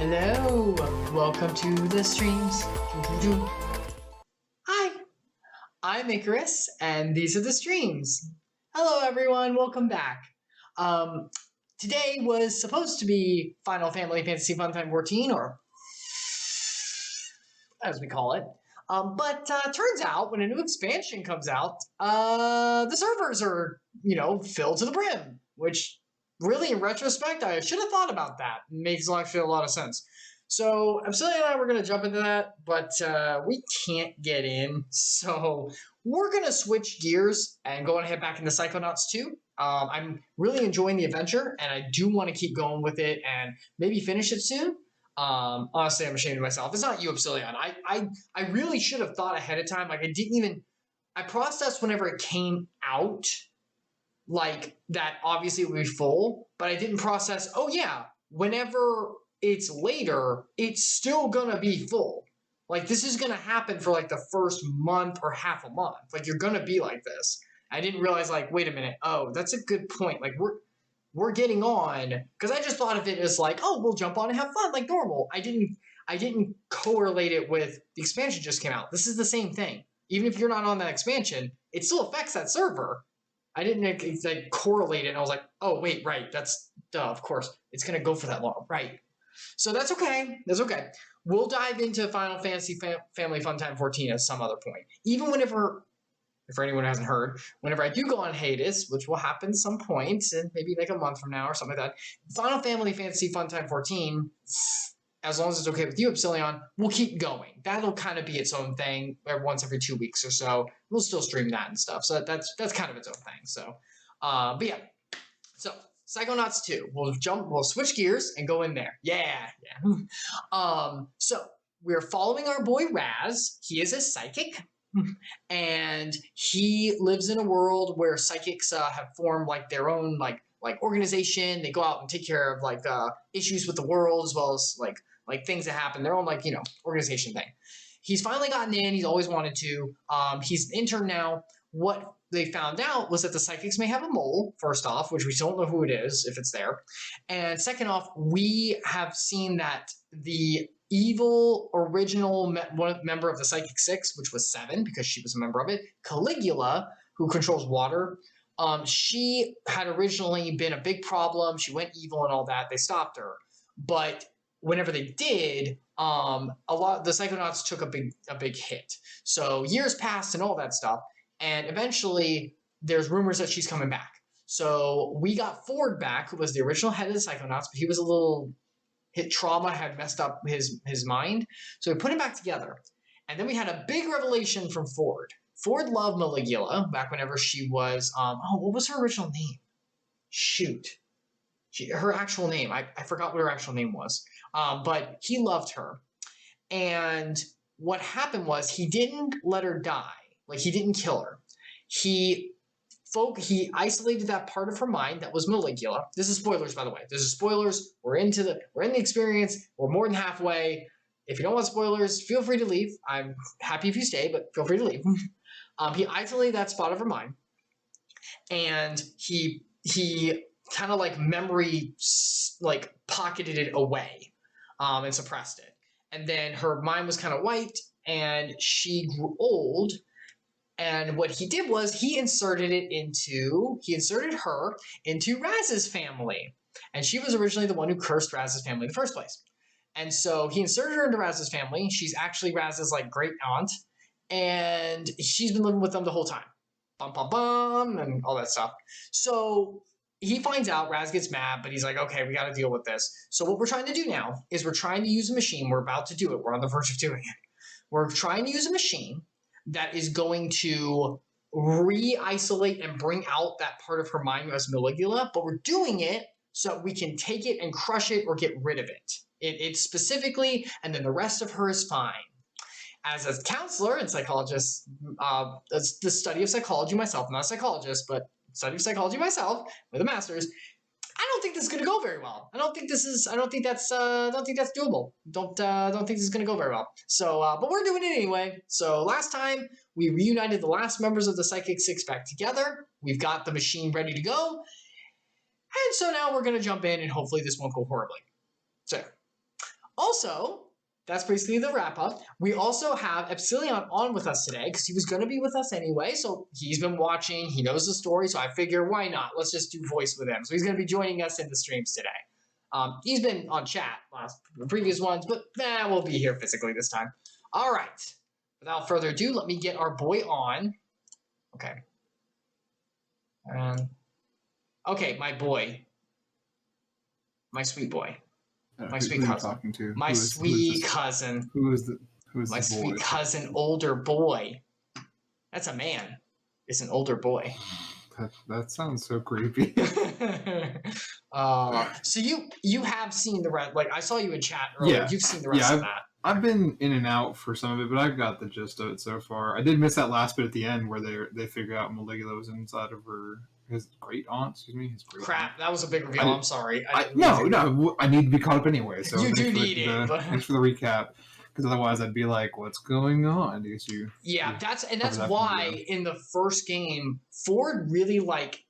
Hello, welcome to the streams. Hi, I'm Icarus, and these are the streams. Hello, everyone, welcome back. Today was supposed to be Final Fantasy Funtime 14, or as we call it. But turns out when a new expansion comes out, the servers are, filled to the brim, which really, in retrospect, I should have thought about that. It makes actually a lot of sense. So Epsilion and I were going to jump into that, but we can't get in. So we're going to switch gears and go and head back into Psychonauts 2. I'm really enjoying the adventure, and I do want to keep going with it and maybe finish it soon. Honestly, I'm ashamed of myself. It's not you, Epsilion. I really should have thought ahead of time. Like, I processed whenever it came out, like, that obviously it would be full, but I didn't process, oh yeah, whenever it's later, it's still gonna be full. Like, this is gonna happen for like the first month or half a month. Like, you're gonna be like this. I didn't realize, like, wait a minute. Oh, that's a good point. Like, we're getting on, because I just thought of it as like, oh, we'll jump on and have fun like normal. I didn't correlate it with the expansion just came out. This is the same thing. Even if you're not on that expansion, it still affects that server. I didn't like correlate it, and I was like, oh wait, right, that's duh, of course. It's gonna go for that long, right? So that's okay. That's okay. We'll dive into Final Fantasy Family Funtime 14 at some other point. Even whenever, if anyone hasn't heard, whenever I do go on hiatus, which will happen some point, and maybe like a month from now or something like that, Final Fantasy Funtime 14, as long as it's okay with you, Epsilion, we'll keep going. That'll kind of be its own thing once every 2 weeks or so. We'll still stream that and stuff. So that's kind of its own thing. So, but yeah. So Psychonauts 2. We'll switch gears and go in there. Yeah. So we're following our boy Raz. He is a psychic. And he lives in a world where psychics have formed like their own like organization. They go out and take care of like issues with the world, as well as like things that happen. Their own like organization thing. He's finally gotten in. He's always wanted to. He's an intern now. What they found out was that the psychics may have a mole, first off, which we don't know who it is, if it's there. And second off, we have seen that the evil original member of the Psychic Six, which was Seven, because she was a member of it, Caligula, who controls water, she had originally been a big problem. She went evil and all that. They stopped her. But whenever they did, a lot the Psychonauts took a big hit. So years passed and all that stuff. And eventually, there's rumors that she's coming back. So we got Ford back, who was the original head of the Psychonauts, but he was a little trauma had messed up his mind. So we put him back together. And then we had a big revelation from Ford. Ford loved Caligula back whenever she was, what was her original name? Shoot. Her actual name. I forgot what her actual name was. But he loved her. And what happened was he didn't let her die. Like, he didn't kill her. He isolated that part of her mind that was Caligula. This is spoilers, by the way. This is spoilers. We're in the experience. We're more than halfway. If you don't want spoilers, feel free to leave. I'm happy if you stay, but feel free to leave. He isolated that spot of her mind, and he kind of like memory like pocketed it away, and suppressed it. And then her mind was kind of wiped, and she grew old. And what he did was he inserted her into Raz's family. And she was originally the one who cursed Raz's family in the first place. And so he inserted her into Raz's family. She's actually Raz's like great aunt. And she's been living with them the whole time. Bum, bum, bum, and all that stuff. So he finds out, Raz gets mad, but he's like, okay, we got to deal with this. So what we're trying to do now is we're trying to use a machine. We're about to do it. We're on the verge of doing it. We're trying to use a machine that is going to re-isolate and bring out that part of her mind as Caligula, but we're doing it so we can take it and crush it or get rid of it. It's specifically, and then the rest of her is fine. As a counselor and psychologist, the study of psychology myself, I'm not a psychologist, but study of psychology myself with a master's, I don't think this is going to go very well. I don't think that's doable. Don't think this is going to go very well. So, but we're doing it anyway. So last time we reunited the last members of the Psychic Six back together. We've got the machine ready to go. And so now we're going to jump in and hopefully this won't go horribly. So, Also, that's basically the wrap up. We also have Epsilion on with us today because he was going to be with us anyway. So he's been watching. He knows the story. So I figure, why not? Let's just do voice with him. So he's going to be joining us in the streams today. He's been on chat the previous ones, but we'll be here physically this time. All right. Without further ado, let me get our boy on. Okay. Okay, my boy. My sweet boy. My sweet cousin. Talking to? My sweet cousin. Who is my the sweet boy? cousin, older boy. That's a man. It's an older boy. That sounds so creepy. So you have seen the rest. Like I saw you in chat earlier. Yeah. You've seen the rest of that. I've been in and out for some of it, but I've got the gist of it so far. I did miss that last bit at the end where they figure out Maligula was inside of his great aunt. Excuse me, his great Crap, aunt. That was a big reveal. I'm sorry. No, I need to be caught up anyway. So you do need it. Thanks for the recap, because otherwise I'd be like, "What's going on?" That's why in the first game, Ford really like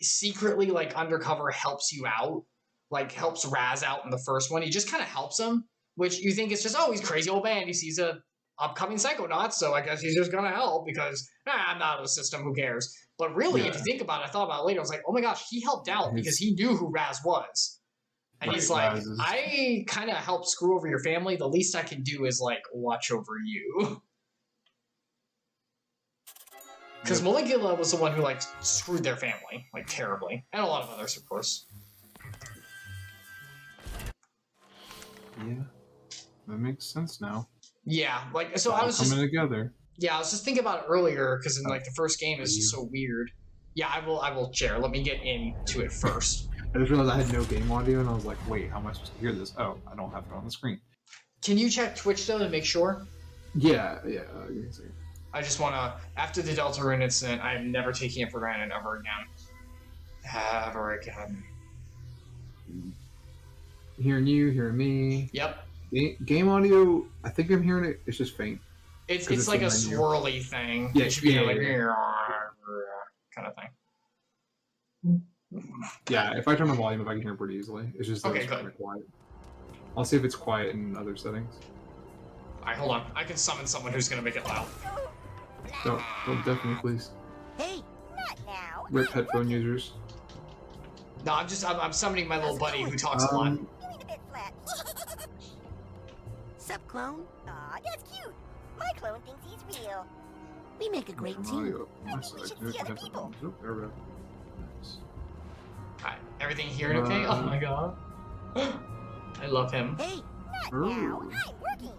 secretly like undercover helps you out, like helps Raz out in the first one. He just kind of helps him. Which you think is just, he's crazy old man. He sees a upcoming Psychonauts, so I guess he's just gonna help because I'm not out of the system. Who cares? But really, if you think about it, I thought about it later. I was like, oh my gosh, he helped out because he knew who Raz was, and he's like, I kind of helped screw over your family. The least I can do is like watch over you. Because Maligula was the one who like screwed their family like terribly, and a lot of others, of course. Yeah. That makes sense now. Yeah, like so. I was coming just together. Yeah, I was just thinking about it earlier because in like the first game is just so weird. Yeah, I will share. Let me get into it first. I just realized I had no game audio, and I was like, "Wait, how am I supposed to hear this?" Oh, I don't have it on the screen. Can you check Twitch though to make sure? Yeah. Give me a second. I just want to. After the Deltarune incident, I am never taking it for granted ever again. Ever again. Hearing you, hearing me. Yep. Game audio, I think I'm hearing it. It's just faint. It's like a swirly thing. Yeah, it should be like kind of thing. Yeah, if I turn my volume up, I can hear it pretty easily. It's just okay, kind of quiet. I'll see if it's quiet in other settings. Alright, hold on. I can summon someone who's gonna make it loud. Oh, definitely, please. Hey, not now. Rip headphone users. No, I'm summoning my little buddy who talks a lot. Sup, clone? Aw, that's cute. My clone thinks he's real. We make a great team. I think we should see other people. Oh, there we go. Nice. Alright, everything here okay? Oh my god. I love him. Hey, not now. I'm working.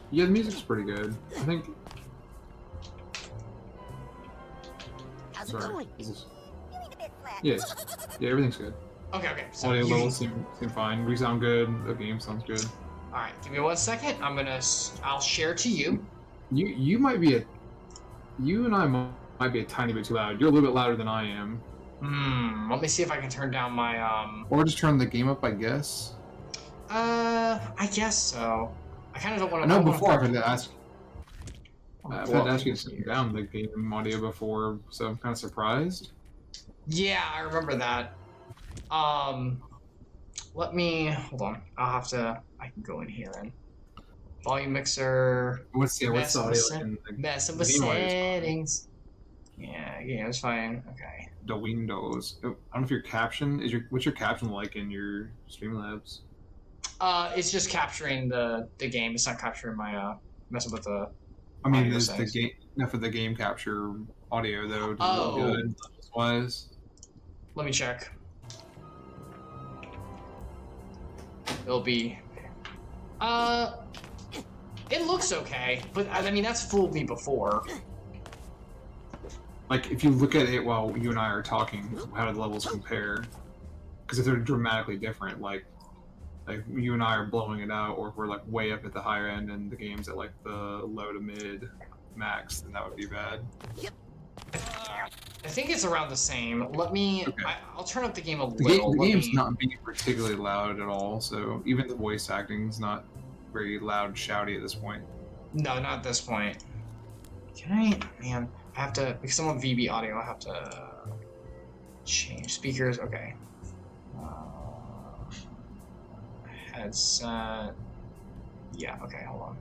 Yeah, the music's pretty good. I think. How's it going? Yeah, everything's good. Okay. So audio levels seem fine. We sound good. The game sounds good. All right, give me 1 second. I'll share to you. You might be you and I might be a tiny bit too loud. You're a little bit louder than I am. Let me see if I can turn down my Or just turn the game up, I guess. I guess so. I kind of don't want to. I know before I've had to ask. I've had to ask you to sit down the game audio before, so I'm kind of surprised. Yeah, I remember that. Let me hold on. I can go in here and volume mixer. What's the audio? Messing with settings. Yeah, it's fine. Okay. The Windows. I don't know if your caption what's your caption like in your Streamlabs? It's just capturing the game. It's not capturing my messing with the. I mean, is the game enough of the game capture audio though? Good wise. Let me check. It'll be. It looks okay, but I mean that's fooled me before. Like if you look at it while you and I are talking, how do the levels compare? Because if they're dramatically different, like you and I are blowing it out, or if we're like way up at the higher end and the game's at like the low to mid max, then that would be bad. Yep. I think it's around the same. Let me. Okay. I'll turn up the game a little. The game's not being particularly loud at all, so even the voice acting's not very loud, shouty at this point. No, not at this point. Can I? Man, I have to because I'm on VB audio. I have to change speakers. Okay. headset. Yeah, okay, hold on.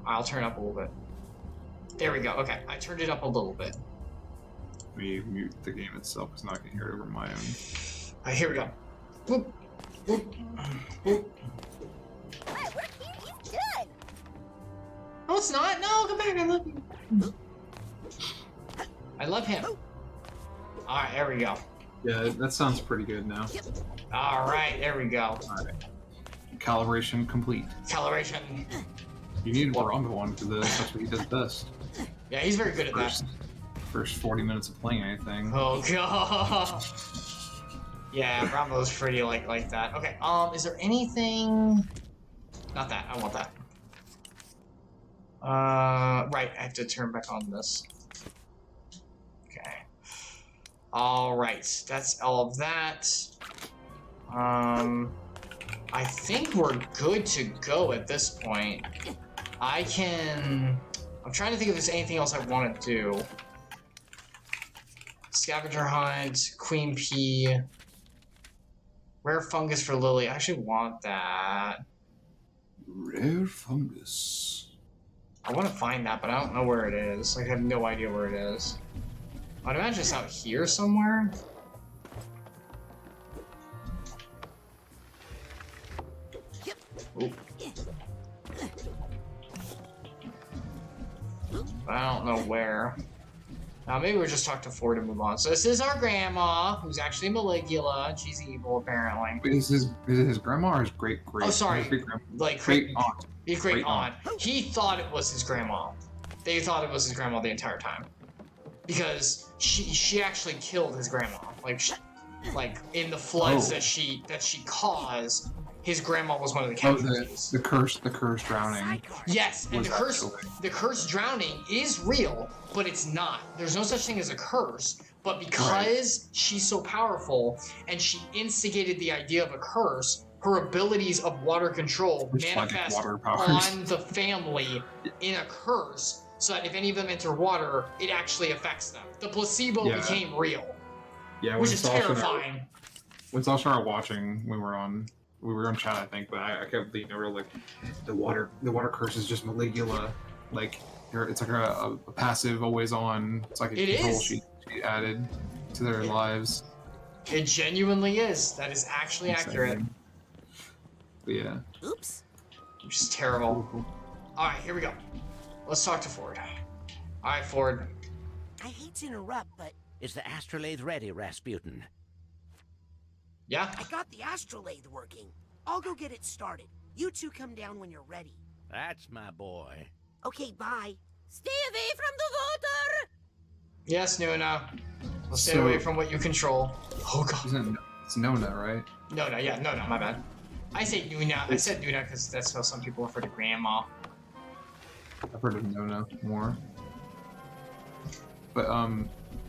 I'll turn it up a little bit. There we go. Okay, I turned it up a little bit. Let me mute the game itself because now I can hear it over my own. Alright, here we go. Boop. Boop. Boop. Alright, work here. He's good. No, it's not. No, come back. I love you. I love him. Alright, there we go. Yeah, that sounds pretty good now. Alright, there we go. Alright. Calibration complete. Calibration. You need Baronga for this. That's what he does best. Yeah, he's very good at that. First 40 minutes of playing anything. Oh god. Yeah, Bravo's pretty like that. Okay, is there anything? Not that. I want that. Right. I have to turn back on this. Okay. All right. That's all of that. I think we're good to go at this point. I'm trying to think if there's anything else I want to do. Scavenger hunt, queen pea, rare fungus for Lily. I actually want that. Rare fungus. I want to find that, but I don't know where it is. Like, I have no idea where it is. I'd imagine it's out here somewhere. Oop. But I don't know where. Now maybe we'll just talk to Ford and move on. So this is our grandma, who's actually Maligula, and she's evil apparently. Wait, is it his grandma or his great? Oh, sorry, great aunt. His great aunt. He thought it was his grandma. They thought it was his grandma the entire time, because she actually killed his grandma. Like in the floods that she caused. His grandma was one of the casualties. The curse drowning. Yes, and the curse drowning is real, but it's not. There's no such thing as a curse, but because she's so powerful and she instigated the idea of a curse, her abilities of water control manifest on the family in a curse, so that if any of them enter water, it actually affects them. The placebo became real. Yeah, which is terrifying. When Sal started watching, we were on chat, I think, but I kept thinking over like the water curse is just Maligula, like it's like a passive, always on. It's like a control she added to their lives. It genuinely is. That is actually accurate. But yeah. Oops. Which is terrible. All right, here we go. Let's talk to Ford. All right, Ford. I hate to interrupt, but is the astrolabe ready, Rasputin? Yeah? I got the astrolabe working. I'll go get it started. You two come down when you're ready. That's my boy. Okay, bye. Stay away from the water! Yes, Nona. We'll stay away from what you control. Oh, God. It's Nona, right? Nona, yeah, Nona, my bad. I say Nuna. I said Nuna because that's how some people refer to Grandma. I've heard of Nona more. But,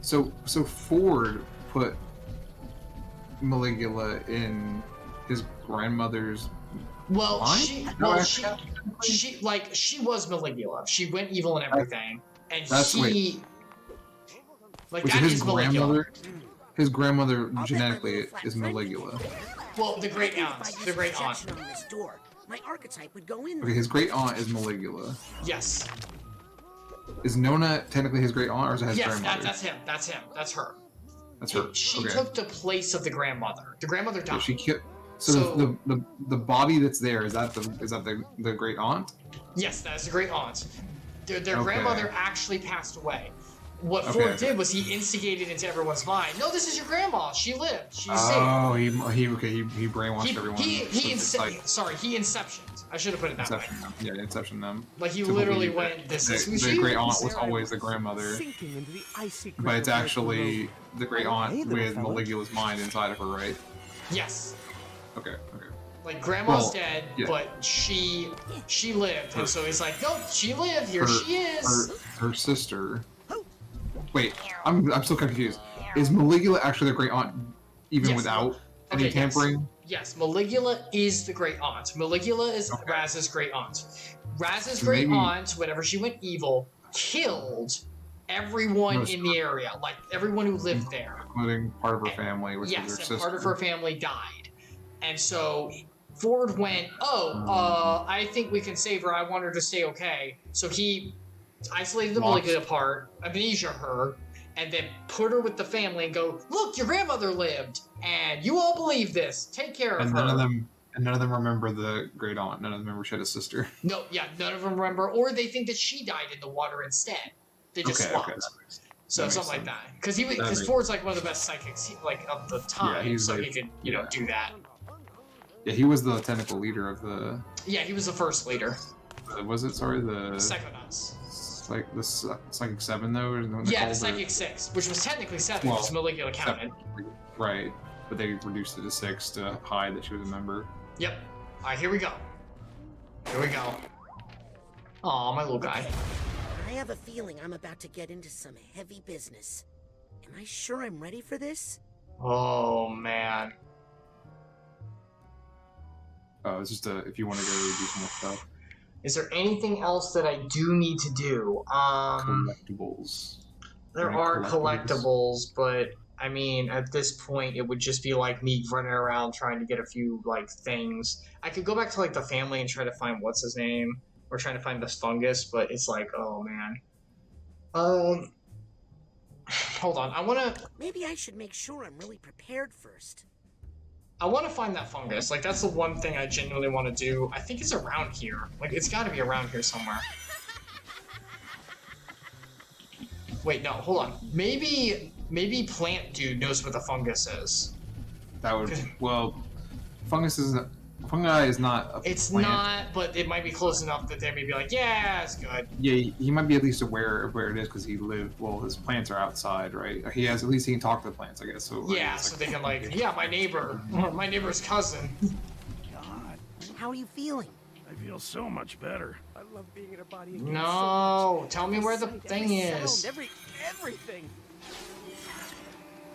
so Ford put Maligula in his grandmother's mind? she was Maligula. She went evil and everything, and his grandmother. His grandmother genetically is Maligula. Well, the great aunt. The great aunt. My archetype would go in. Okay, his great aunt is Maligula. Yes. Is Nona technically his great aunt, or is it his grandmother? That's him. That's him. That's her. That's her. She took the place of the grandmother. The grandmother died. She killed. So the body that's there, is that the great aunt? Yes, that is the great aunt. Their grandmother actually passed away. What Ford did was he instigated into everyone's mind. No, this is your grandma. She lived. She's safe. Oh, he brainwashed everyone. He inceptioned. I should have put it that way. Yeah, inception them. Like he literally went. This is who she is. The great aunt was always the grandmother, but it's actually the great aunt with Maligula's mind inside of her, right? Yes. Okay. Like grandma's dead, but she lived, and so he's like, nope, she lived. Here she is. Her sister. Wait, I'm still confused. Is Maligula actually the great aunt, even without any tampering? Yes, Maligula is the great aunt. Maligula is Raz's great aunt. Raz's great aunt, whenever she went evil, killed everyone in the area, like everyone who lived there, including part of her family, which was her sister. Part of her family died, and so Ford went, I think we can save her. I want her to stay okay. So he isolated the Malika apart, amnesia her, and then put her with the family and go, look, your grandmother lived, and you all believe this. Take care of her. None of them remember the great aunt. None of them remember she had a sister. No, yeah, none of them remember, or they think that she died in the water instead. They just swapped. Okay, so something like that. Because Ford's like one of the best psychics like of the time, he could do that. Yeah, he was the technical leader of the. Yeah, he was the first leader. Was it? Sorry, the Psychonauts. Like the Psychic 7 though. Or the Psychic 6, which was technically 7. Well, molecular counted. Right, but they reduced it to 6 to hide that she was a member. Yep. All right, here we go. Here we go. Aw, my little guy. I have a feeling I'm about to get into some heavy business. Am I sure I'm ready for this? Oh man. Oh, it's just if you want to go do some more stuff. Is there anything else that I do need to do? Collectibles. There are collectibles, but I mean, at this point, it would just be like me running around trying to get a few like things. I could go back to like the family and try to find what's his name, or trying to find this fungus, but it's like, oh man. Hold on, I wanna. Maybe I should make sure I'm really prepared first. I want to find that fungus. Like, that's the one thing I genuinely want to do. I think it's around here. Like, it's got to be around here somewhere. Wait, no, hold on. Maybe Plant Dude knows what the fungus is. That would... Well, fungi is not a It's plant. not, but it might be close enough that they may be like, yeah, it's good. Yeah, he might be at least aware of where it is because he lived... Well, his plants are outside, right? At least he can talk to the plants, I guess. So yeah, so they can like, yeah, my neighbor, or my neighbor's cousin. God, how are you feeling? I feel so much better. I love being in a body. No, tell me where the thing is. Everything.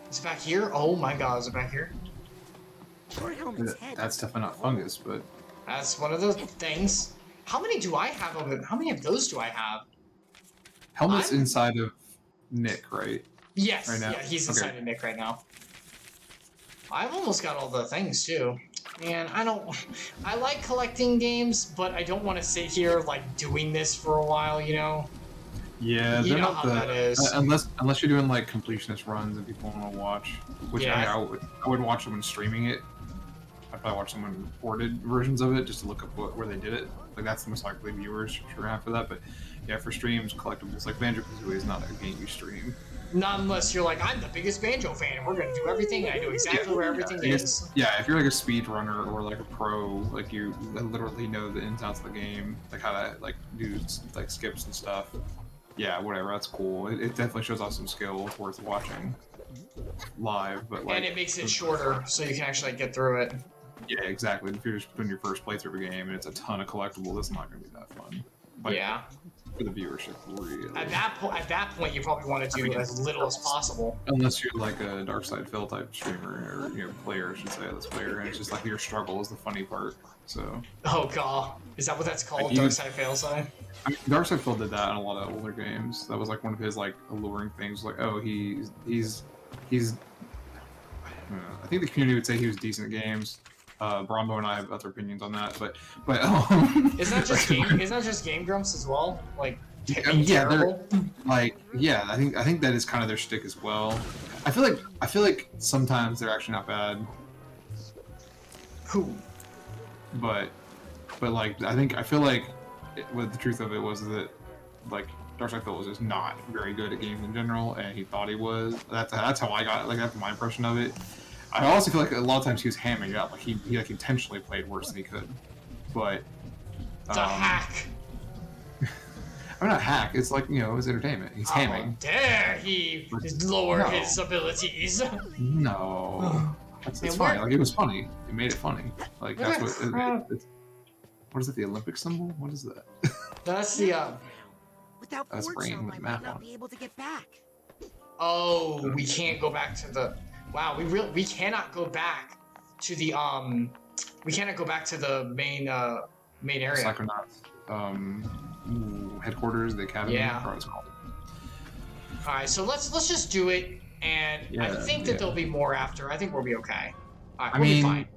It's back here? Oh my god, is it back here? That's definitely not fungus, but... That's one of the things. How many do I have of it? How many of those do I have? Helmet's inside of Nick, right? Yes, right now? Yeah, he's inside of Nick right now. I've almost got all the things, too. Man, I like collecting games, but I don't want to sit here, like, doing this for a while, you know? Yeah, you know how that is. Unless you're doing, like, completionist runs and people want to watch. Which, yeah. I would watch someone streaming it. I'd probably watch someone recorded versions of it just to look up where they did it. Like, that's the most likely viewers you're have for that. But, yeah, for streams, collectibles, like Banjo-Kazooie is not a game you stream. Not unless you're like, I'm the biggest Banjo fan, and we're going to do everything, and I know exactly where everything is. Yeah, if you're like a speedrunner or like a pro, like you literally know the ins and outs of the game, like how to like do like skips and stuff. Yeah, whatever, that's cool. It definitely shows off some skill worth watching live, but like... And it makes it shorter, so you can actually get through it. Yeah, exactly. If you're just doing your first playthrough of a game and it's a ton of collectible, that's not going to be that fun. Like, yeah. For the viewership, really. At that point, you probably want to do as little as possible. Unless you're like a Dark Side Phil type streamer, or player, I should say, this player, and it's just like your struggle is the funny part. So. Oh god, is that what that's called? Dark Side Phil side? I mean, Dark Side Phil did that in a lot of older games. That was like one of his like alluring things. Like, oh, he's. I think the community would say he was decent at games. Brombo and I have other opinions on that, but Is that just Game Grumps as well? Like, yeah, yeah, I think that is kind of their shtick as well. I feel like sometimes they're actually not bad. Who? But like I feel like what the truth of it was that like Darkside Phil was just not very good at games in general, and he thought he was. That's how I got that's my impression of it. I also feel like a lot of times he was hamming it up, like he like intentionally played worse than he could. But it's a hack. I'm not hack. It's like it was entertainment. He's hamming. Dare he lower his abilities? No, it's funny. Like it was funny. It made it funny. Like that's what. What is it? The Olympic symbol? What is that? That's the. Without fortune, I might not be able to get back. Oh, we can't go back to the. Wow, we cannot go back to the we cannot go back to the main area. Psychonauts. Headquarters, the academy. Yeah. Or it's called. All right, so let's just do it, and I think that there'll be more after. I think we'll be okay. All right, we'll be fine.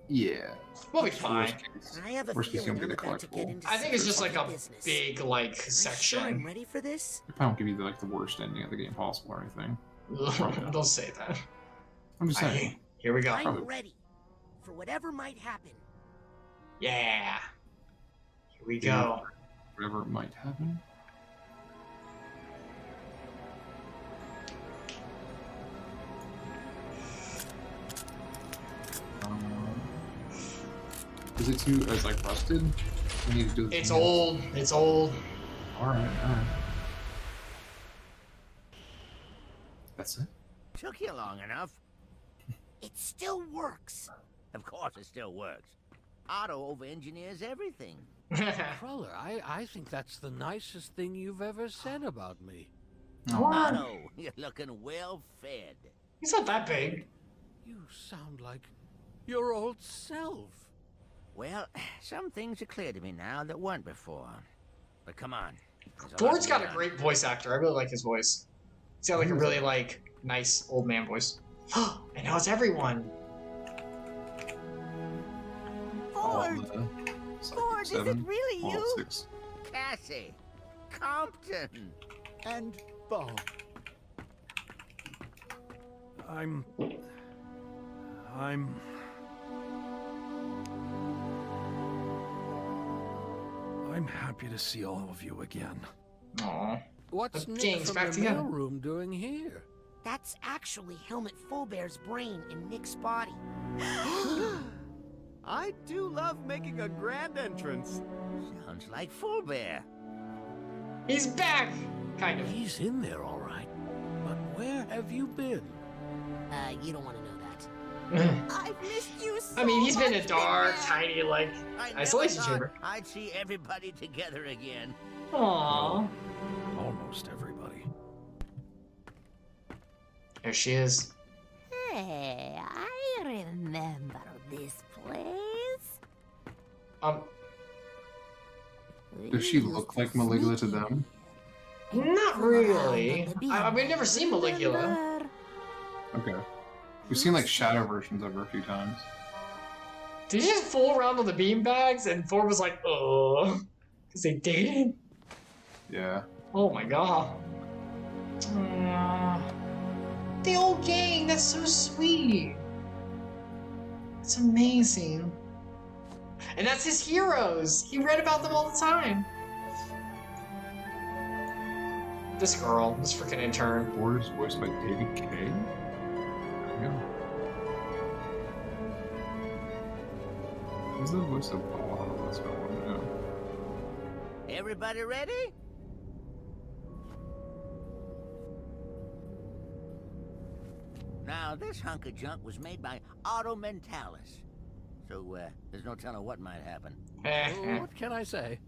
Yeah. We'll be fine. Worst case. I have a Worst case, feeling you don't I'm get a about to get collectible. into I think it's some just like a business. big like Are you sure I'm section. ready for this? If I don't give you like the worst ending of the game possible or anything. Don't say that. I'm just saying. Here we go. I'm ready for whatever might happen. Yeah. Here we Yeah. go. Whatever might happen. Is it too as like rusted? We need to do this. It's old. It's old. Alright. That's it. Took you long enough. It still works. Of course it still works. Otto over-engineers everything. Cruller, I think that's the nicest thing you've ever said about me. Otto, you're looking well fed. He's not that big. You sound like your old self. Well, some things are clear to me now that weren't before. But come on. there's a lot Ford's to got be a done. great voice actor. I really like his voice. He's got like a really like nice old man voice. And now it's everyone. Ford! Ford, is it really all you? 6. Cassie. Compton. And Bob. I'm happy to see all of you again. Aww. What's The Nick gang's from back the together. mailroom doing here? That's actually Helmet Fullbear's brain in Nick's body. I do love making a grand entrance. Sounds like Full Bear. He's back! Kind of. He's in there all right. But where have you been? You don't want to know that. I've missed you so I mean, he's been in a much, dark, Big Man. tiny, like, I never isolation thought chamber. I'd see everybody together again. Aww. Almost everybody. There she is. Hey, I remember this place. Does she look like Maligula to them? Not really. I mean, I've never seen Maligula. Remember? Okay. We've seen like shadow versions of her a few times. Did you just fool around with the beanbags and Ford was like, oh, because they dated? Yeah. Oh my god. The old gang, that's so sweet. It's amazing. And that's his heroes. He read about them all the time. This girl, this freaking intern. Ford is voiced by David Kay. There we go. Who's the voice of Bob? That's what I want to know. Everybody ready? Now, this hunk of junk was made by Auto Mentalis. So, there's no telling what might happen. Oh, what can I say?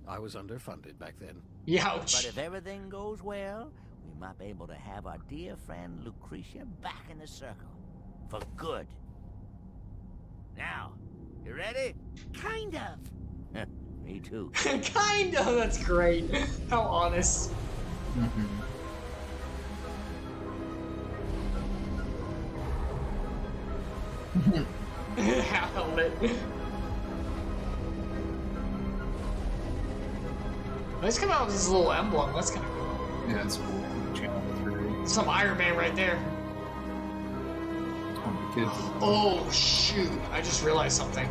I was underfunded back then. But Youch. if everything goes well, we might be able to have our dear friend Lucretia back in the circle. For good. Now, you ready? Kind of. Me too. Kinda, that's great. How honest. Helmet. Let's come out with this little emblem. That's kind of cool. Yeah, it's cool. Channel 3. Some Iron Man right there. Oh, the kids. Oh shoot! I just realized something.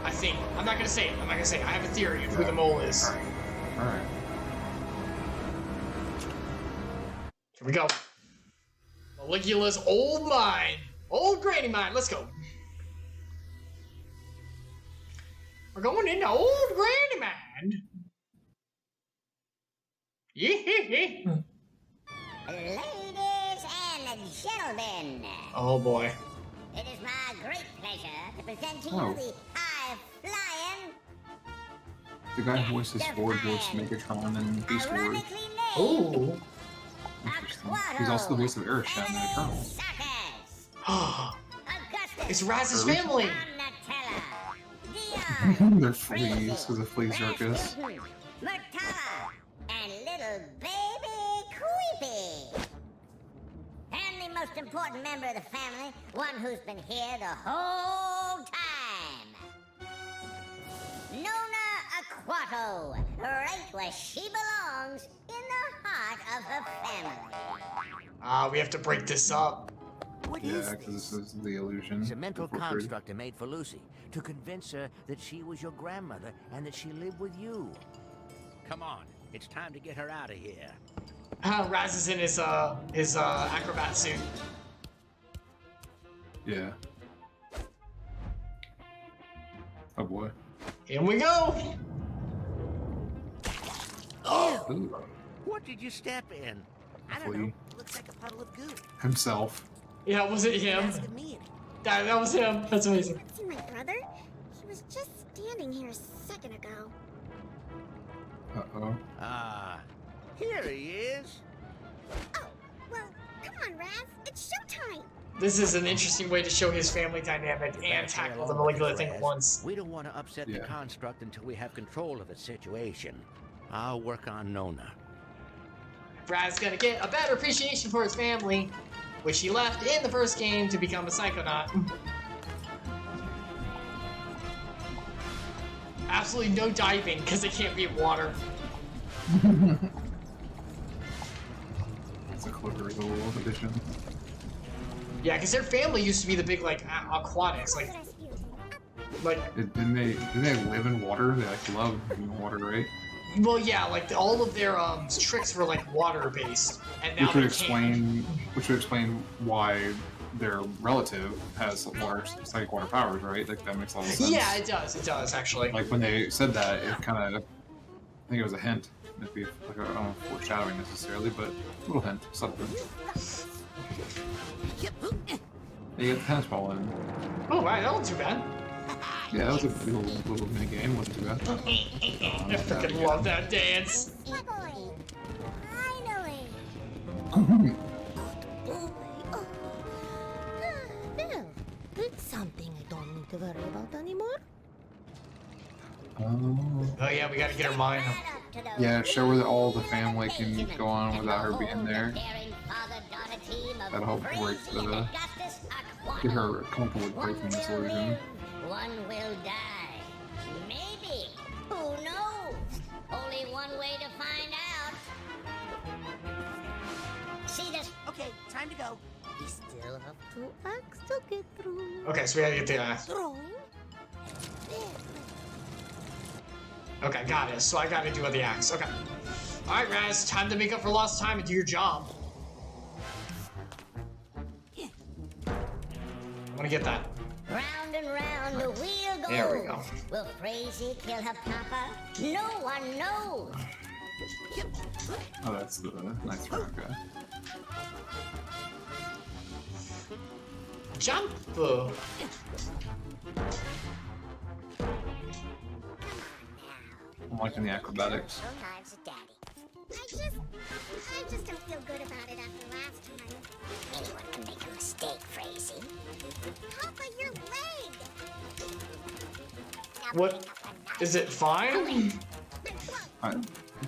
I think I'm not gonna say it. I'm not gonna say it. I have a theory of who the mole is. Alright. Here we go. Maligula's old mine. Old granny mine. Let's go. We're going into old granny mine. Yee-hee-hee. Ladies and gentlemen, Oh boy. it is my great pleasure to present to you Oh. the high-flying, The guy who voices Ford voiced Megatron and Beast Wars. ironically named Ooh. Interesting. He's also the voice of Arishat in the Eternals. Suckers. Augustus, It's Raz's family. Donatella, Dion, They're fleas, because of Flea Circus. Murtala, and little baby Creepy. And the most important member of the family, one who's been here the whole time. Quatto, right where she belongs, in the heart of her family. We have to break this up. What is Yeah, because this? this is the illusion. It's a mental Before free. construct I made for Lucy to convince her that she was your grandmother and that she lived with you. Come on, it's time to get her out of here. Raz is in his acrobat suit. Yeah. Oh boy. In we go! Ooh. What did you step in? I don't Flea. know. It looks like a puddle of goo. Himself. Yeah, was it him? Look at me. That was him. That's amazing. See my brother? He was just standing here a second ago. Uh-oh. Ah, here he is. Oh, well, come on, Raz. It's showtime. This is an interesting way to show his family dynamic and tackle the molecular thing at once. We don't want to upset the Yeah. construct until we have control of the situation. I'll work on Nona. Brad's gonna get a better appreciation for his family, which he left in the first game to become a psychonaut. Absolutely no diving, because it can't be in water. It's a clever little addition. Yeah, because their family used to be the big, like, aquatics. Didn't they live in water? They like love in water, right? Well, yeah, like, all of their tricks were, like, water-based, and now Which would explain why their relative has psychic water powers, right? Like, that makes a lot of sense. Yeah, it does, actually. Like, when they said that, it kind of, I think it was a hint. It'd be, like, I don't know, foreshadowing necessarily, but a little hint, something. You get the tennis ball in. Oh, right, that wasn't too bad. Yeah, that was a little mini game, wasn't too bad. I freaking love that dance. Finally. Well, it's something I don't need to worry about anymore. Oh yeah, we gotta get her mind. Yeah, show her that all the family can go on without her being there. That'll help break the... get her comfortable with breaking this illusion. One will die. Maybe. Who knows? Only one way to find out. See this? Okay, time to go. We still have 2 acts to get through. Okay, so we gotta get the Throwing. Okay, got it. So I gotta do the axe. Okay. Alright, Raz, time to make up for lost time and do your job. I'm gonna get that. Round and round the wheel goes. There we go. Will Crazy kill her papa? No one knows. Oh, that's the nice round guy. Jump! I'm liking the acrobatics. Sometimes, Daddy. I just don't feel good about it after last time. Anyone can make a mistake, Crazy. Papa, your leg! What? Is it fine? I think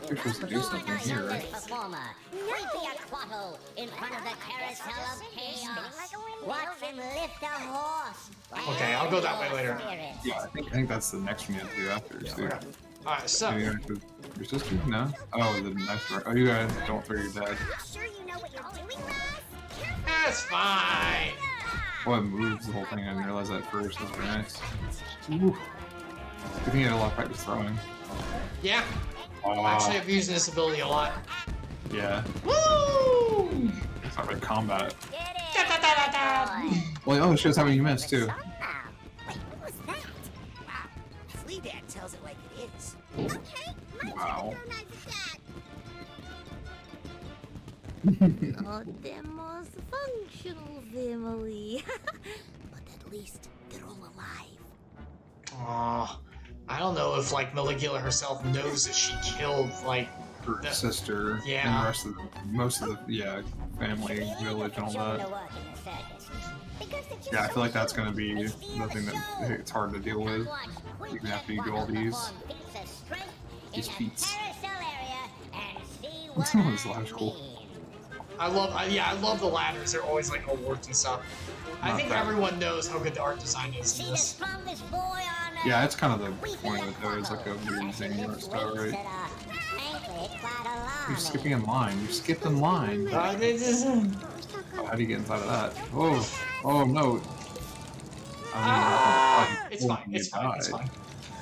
you're supposed to do something here, right? Performer, Creepy Aquato, in front of the carousel of chaos. Watch him lift a horse. Okay, I'll go that way later. Yeah, I think that's the next one you have to do after, too. Okay. Alright, so. Maybe you're with your sister? No? Oh, the next one. Oh, you guys don't throw your dad. Sure you know what you're doing, Raz? That's fine. Well, it moves the whole thing. I didn't realize that first. That's very nice. Ooh. I think you had a lot of practice throwing. Yeah. Actually, I've used this ability a lot. Yeah. Woo! It's not really combat. Da, da, da, da, da. Well, oh, it shows how many you missed, too. Wait, what was that? Flea Dad tells it like it is. Okay, my Wow. turn to go nice, Dad. Not the most functional family. But at least they're all alive. Aw. I don't know if, like, Maligula herself knows that she killed, like, Her the- sister Yeah. and the rest of most of the family, village, and all that. Yeah, I feel like that's gonna be the thing that it's hard to deal with, even after you do all these feats. This one is logical. I love the ladders. They're always, like, all worked and stuff. I Not think bad. everyone knows how good the art design is in See the this. strongest boy on Yeah, it's kind of the point of it though. It's like a weird zany art style, right? You're skipping in line. You skipped in line. Oh, how do you get inside of that? Oh, oh no. It's fine. It's fine. It's fine.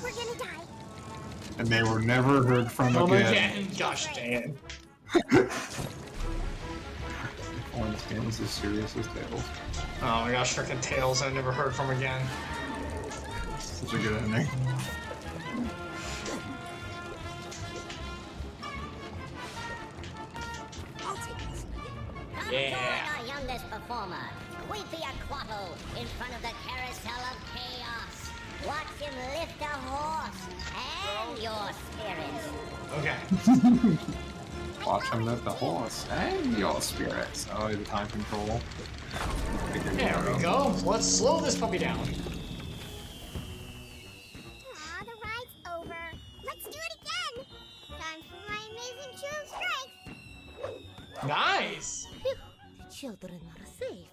We're gonna die. And they were never heard from again. Gosh dang it. Oh, this game is as serious as Tails. Oh my gosh, frickin' Tails, I've never heard from again. Such a good ending. I'll take this. Yeah. Our youngest performer, Quattle, in front of the carousel of chaos. Watch him lift a horse and your spirits. Okay. Watch him lift the horse and your spirits. Oh, the time control. There we go. Let's slow this puppy down. Aw, the ride's over. Let's do it again. Time for my amazing show of strength. Nice. The children are safe.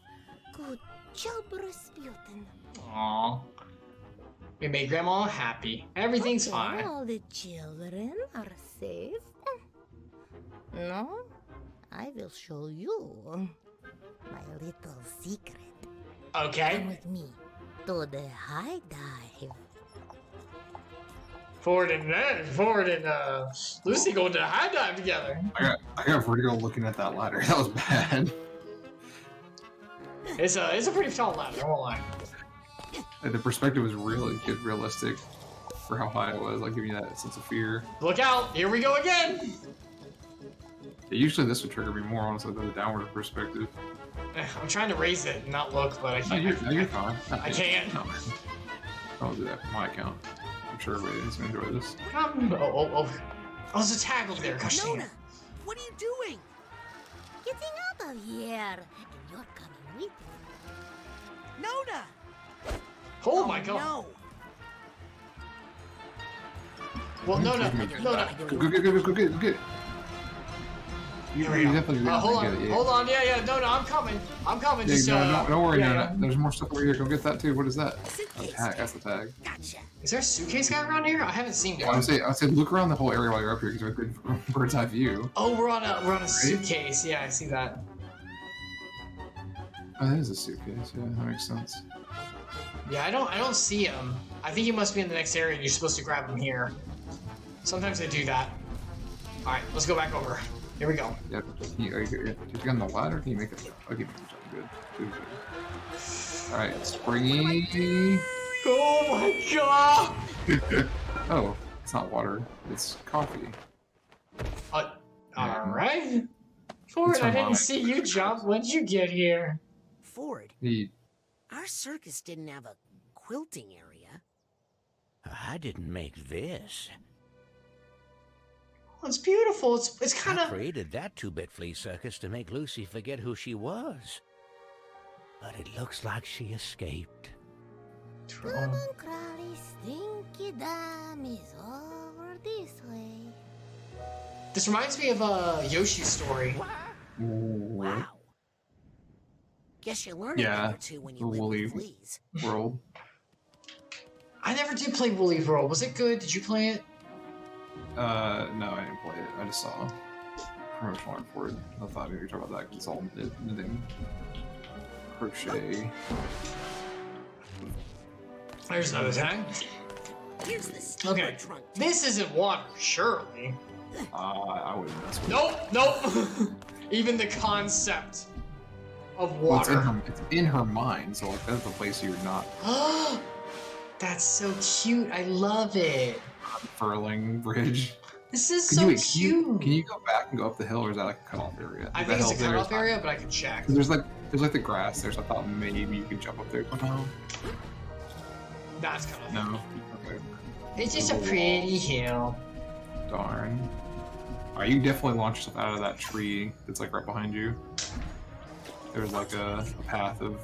Good job, Rasputin. Aww. We made Grandma happy. Everything's fine. All the children are safe. No, I will show you my little secret. Come Okay. with me to the high dive. Ford and Lucy going to the high dive together. I got vertigo looking at that ladder. That was bad. It's a pretty tall ladder, I won't lie. The perspective was really good, realistic for how high it was, like giving you that sense of fear. Look out! Here we go again! Yeah, usually this would trigger me more honestly than the downward perspective. I'm trying to raise it and not look, but I can't. You're fine. I can't. No, don't do that for my account. I'm sure everybody's gonna enjoy this. Oh, there's a tag over there. Gosh dang Nona, it. what are you doing? Getting out of here, and you're coming with me. Nona! Oh my god. No! Well, no. Go get it. You Here we go. definitely Hold on, get it, yeah. hold on. Yeah, no, I'm coming. I'm coming. Yeah, Just, don't worry, yeah, Nona. yeah. There's more stuff over here. Go get that too. What is that? Suitcase. Tag. That's the tag. Gotcha. Is there a suitcase guy around here? I haven't seen Well, one. I say look around the whole area while you're up here because we have a good bird's eye view. Oh, we're on a suitcase. Yeah, I see that. Oh, that is a suitcase. Yeah, that makes sense. Yeah, I don't see him. I think he must be in the next area and you're supposed to grab him here. Sometimes they do that. Alright, let's go back over. Here we go. Yeah, did you get on the ladder? Can you make it? Okay, make it jump. Good. Alright, springy. Oh my god! Oh, it's not water. It's coffee. Alright. Ford, It's I didn't harmonic. see you jump. When'd you get here? Ford, The our circus didn't have a quilting area. I didn't make this. Oh, it's beautiful. It's kind I of. created that two-bit flea circus to make Lucy forget who she was. But it looks like she escaped. Crowley Stinky Dam is over this way. This reminds me of a Yoshi story. Wow. Guess you learn a Yeah, thing or two when the you live woolly with fleas. world. I never did play Woolly World. Was it good? Did you play it? No, I didn't play it. I just saw promotional art for it. I thought you were talking about that because it's all knitting, crochet. There's another tag. Here's the steamer Okay, trunk. this isn't water, surely. I wouldn't mess with it. Nope. Even the concept of Well, it's water. it's in her mind, so like that's the place you're not That's so cute. I love it. furling bridge. This is Can so you, cute. Can you go back and go up the hill, or is that like a cutoff area? I Is think that it's a hill there? cutoff area, but I can check. 'Cause there's like the grass there, so I thought maybe you could jump up there somehow. That's cutoff. No. Okay. It's just a pretty hill. Darn. Alright, you definitely launched yourself out of that tree that's like right behind you. There's like a path of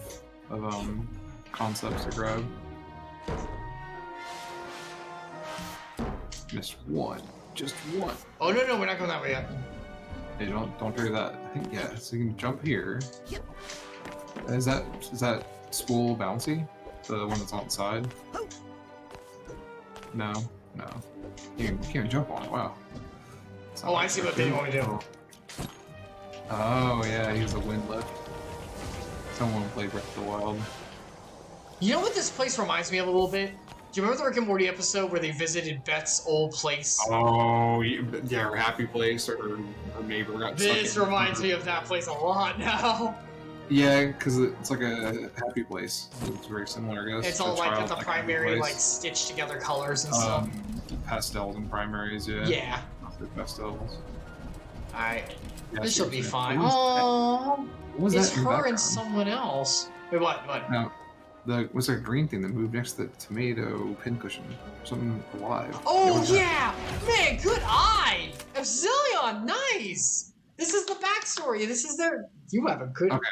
concepts to grab. Missed one. Just one. Oh no, we're not going that way yet. Hey, don't do that. I think yeah, so you can jump here. Is that spool bouncy? The one that's on the side? No, no. You can't jump on it. Wow. Oh, I see what they want to do. Oh yeah, he's a wind lift. Someone played Breath of the Wild. You know what this place reminds me of a little bit? Do you remember the Rick and Morty episode where they visited Beth's old place? Oh, yeah, Happy Place or neighbor got stuck in. This reminds me of that place a lot now. Yeah, because it's like a happy place. It's very similar, I guess. It's all like child, the primary, like stitched together colors and stuff. Pastels and primaries, yeah. Yeah. Pastels. Alright. Yeah, This will be fine. What Oh, was it's that in the her and background? someone else. Wait, what? What? No, what's that green thing that moved next to the tomato pincushion? Something alive. Oh yeah, man, good eye. Epsilion, nice. This is the backstory. This is their. You have a good. Okay.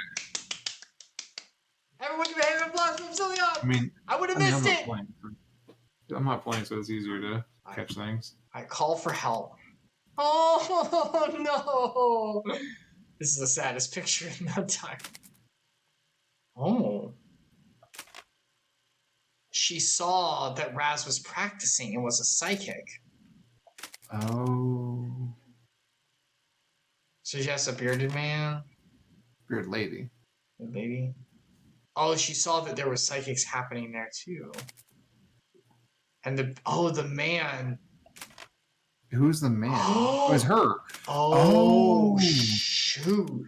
Everyone give a hand of applause for Epsilion. I mean, I would have missed it. I'm not playing, so it's easier to catch things. I call for help. Oh no! This is the saddest picture in that time. Oh. She saw that Raz was practicing and was a psychic. Oh. So she has a bearded man? Weird lady. Maybe. Oh, she saw that there was psychics happening there too. And the man. Who's the man? Oh, it's her. Oh, shoot.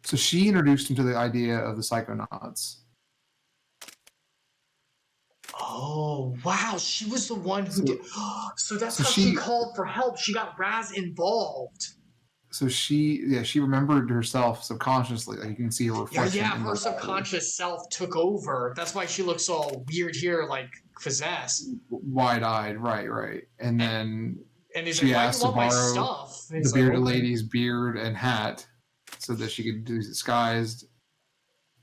So she introduced him to the idea of the Psychonauts. Oh, wow. She was the one who did. So that's how she called for help. She got Raz involved. So she remembered herself subconsciously. Like you can see her reflection. Yeah, her subconscious self took over. That's why she looks all weird here, like possessed. Wide-eyed, right. And then she asked to borrow stuff? the bearded lady's beard and hat so that she could do disguised.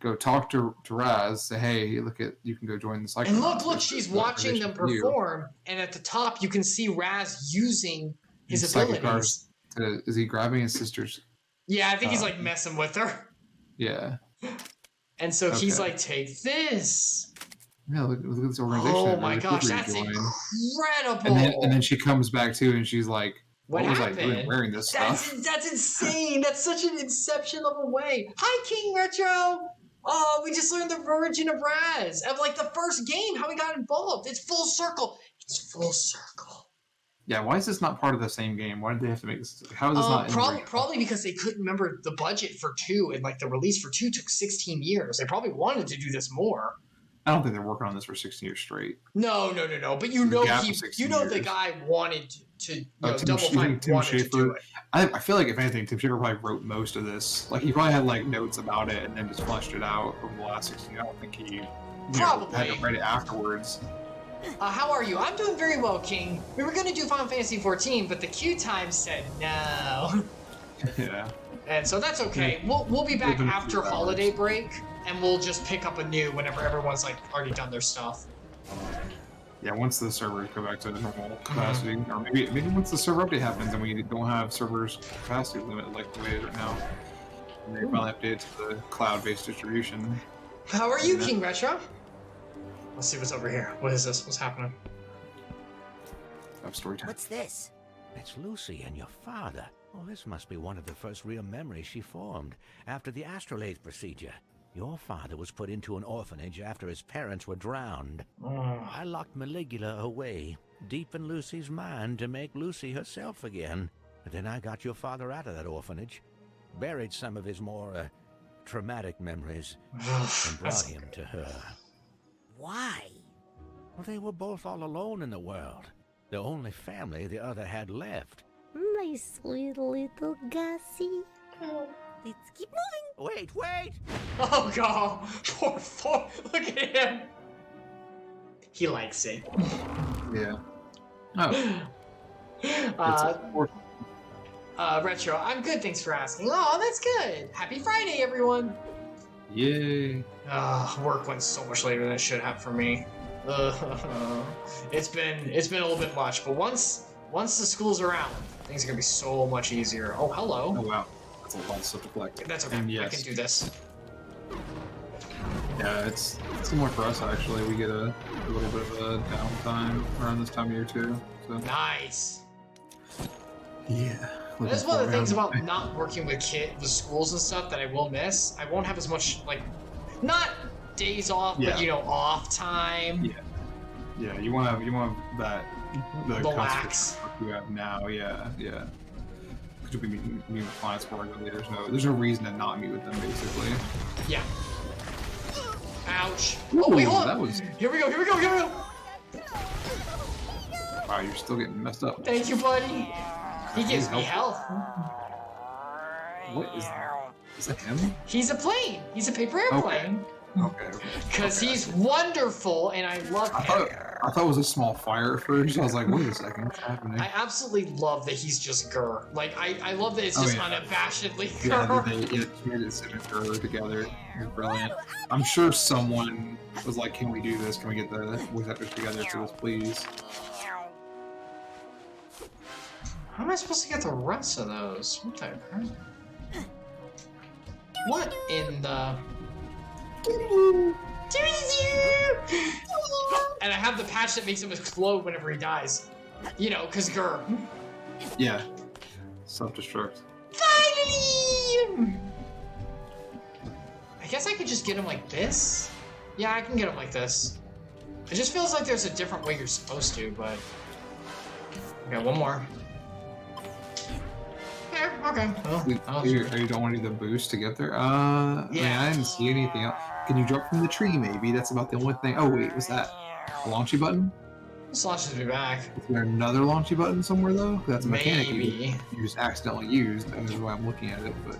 Go talk to Raz. Say, hey, look at you can go join the Psychonauts. And look, she's watching them perform. And at the top, you can see Raz using his abilities. Is he grabbing his sister's? Yeah, I think he's like messing with her. Yeah. And so he's like, take this. Yeah, look at this organization. Oh my gosh, that's incredible. And then she comes back too, and she's like, "What was I doing wearing this stuff?" That's insane. That's such an inception of a way. Hi, King Retro. Oh, we just learned the origin of Raz of like the first game, how he got involved. It's full circle. It's full circle. Yeah, why is this not part of the same game? Why did they have to make this? How is this not? Probably because they couldn't remember the budget for 2, and like the release for 2 took 16 years. They probably wanted to do this more. I don't think they're working on this for 16 years straight. No. But you know the guy wanted to Double Fine wanted to do it. I feel like if anything, Tim Schafer probably wrote most of this. Like he probably had like notes about it and then just fleshed it out over the last 16 years. I don't think he had to write it afterwards. How are you? I'm doing very well, King. We were going to do Final Fantasy XIV, but the queue time said no. Yeah. And so that's okay. We'll be back after holiday break, and we'll just pick up anew whenever everyone's like already done their stuff. Yeah, once the servers go back to normal capacity, or maybe once the server update happens and we don't have servers capacity limit like the way it is right now, and they finally update it to the cloud-based distribution. How are you, King Retro? Let's see what's over here. What is this? What's happening? Story time. What's this? It's Lucy and your father. Well, this must be one of the first real memories she formed after the astrolabe procedure. Your father was put into an orphanage after his parents were drowned. I locked Maligula away, deep in Lucy's mind, to make Lucy herself again. But then I got your father out of that orphanage, buried some of his more traumatic memories, and brought him to her. Why? Well, they were both all alone in the world. The only family the other had left. My sweet little Gussie. Let's keep moving. Wait! Oh god! Poor. Look at him. He likes it. Yeah. Oh. Retro, I'm good. Thanks for asking. Oh, that's good. Happy Friday, everyone. Yay. Work went so much later than it should have for me. It's been a little bit much, but once the school's around, things are gonna be so much easier. Oh, hello. Oh wow, that's a lot of stuff to collect. That's okay. And yes. I can do this. Yeah, it's similar for us actually. We get a little bit of a downtime around this time of year too. So. Nice. Yeah. That's one of the things about not working with schools and stuff that I will miss. I won't have as much, like, not days off, but, you know, off time. Yeah. Yeah, you want to have that, the relax you have now, yeah. Because you'll be meeting with clients more regularly. There's no reason to not meet with them, basically. Yeah. Ouch. Ooh, oh, wait, hold on. That was... Here we go. Wow, you're still getting messed up. Thank you, buddy. He gives me health. What is that? Is that him? He's a plane. He's a paper airplane. Okay. Because he's wonderful, and I love him. I thought it was a small fire at first. I was like, wait a second, what's happening? I absolutely love that he's just Gur. Like, I love that it's just unabashedly Gur. Yeah, they made it sit and Gur together. It was brilliant. I'm sure someone was like, can we do this? Can we get the voice actors together for this, please? How am I supposed to get the rest of those? What in the... And I have the patch that makes him explode whenever he dies. You know, because Gur. Yeah. Self-destruct. Finally! I guess I could just get him like this? Yeah, I can get him like this. It just feels like there's a different way you're supposed to, but... Okay, one more. Yeah, okay. Well, you don't want to do the boost to get there? Man, I didn't see anything else. Can you drop from the tree, maybe? That's about the only thing. Oh, wait, what's that? A launchy button? This launches me back. Is there another launchy button somewhere, though? That's a mechanic Maybe. you just accidentally used, and that's why I'm looking at it, but...